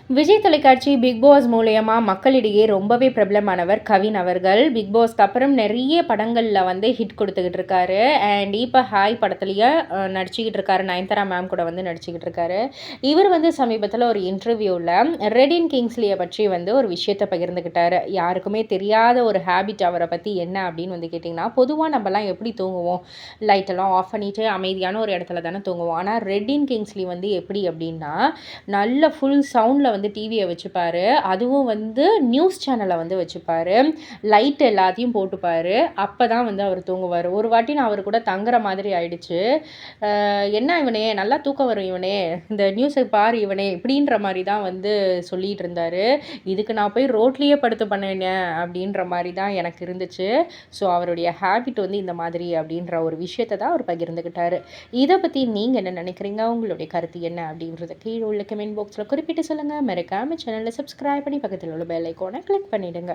விஜய் தொலைக்காட்சி big pass மூலியமா மக்களிடையே ரொம்பவே பிரபலமானவர் கவின் அவர்கள். பிக் பாஸ்க்கு அப்புறம் நிறைய படங்கள்ல வந்து ஹிட் குடுத்துக்கிட்டு இருக்காரு. அண்ட் இப்ப ஹாய் படத்திலேயே நடிச்சுக்கிட்டு இருக்காரு. நயன்தாரா மேம் கூட வந்து நடிச்சுக்கிட்டு இருக்காரு. இவர் வந்து சமீபத்தில ஒரு இன்டர்வியூல ரெடின் கிங்ஸ்லிய பற்றி வந்து ஒரு விஷயத்த பகிர்ந்துக்கிட்டாரு. யாருக்குமே தெரியாத ஒரு ஹேபிட் அவர பத்தி என்ன அப்படின்னு வந்து கேட்டிங்கன்னா, பொதுவா நம்மலாம் எப்படி தூங்குவோம்? லைட்டெல்லாம் ஆஃப் பண்ணிட்டு அமைதியான ஒரு இடத்துல தானே தூங்குவோம். ஆனா ரெடின் கிங்ஸ்லி வந்து எப்படி அப்படின்னா, நல்ல ஃபுல் சவுண்ட்ல வந்து டிவிய வச்சுப்பாரு. அதுவும் வந்து நியூஸ் சேனல வந்து வச்சுப்பாரு. லைட் எல்லாத்தையும் போட்டுப்பாரு. அப்பதான் வந்து அவரு தூங்குவாரு. ஒரு வாட்டி நான் அவரு கூட தங்குற மாதிரி ஆயிடுச்சு. "என்ன இவனே! நல்லா தூக்கம் வரும் இவனே! இந்த நியூஸ பாரு இவனே!" இப்படின்ற மாரி தான் வந்து சொல்லிட்டு இருந்தாரு. இதுக்கு நான் போய் ரோட்லயே படுத்து பண்ணேனே! அப்படின்ற மாரி தான் எனக்கு இருந்துச்சு. ஸோ அவருடைய ஹேபிட் வந்து இந்த மாதிரி அப்படின்ற ஒரு விஷயத்த தான் அவர் பகிர்ந்துக்கிட்டாரு. இத பத்தி நீங்க என்ன நினைக்கிறீங்க? உங்களுடைய கருத்து என்ன? அப்படின்றத கீழ உள்ள கமெண்ட் பாக்ஸ்ல குறிப்பிட்டு சொல்லுங்க. மறக்காம சேனல சப்ஸ்கிரைப் பண்ணி பக்கத்துல உள்ள பெல் ஐகான கிளிக் பண்ணிடுங்க.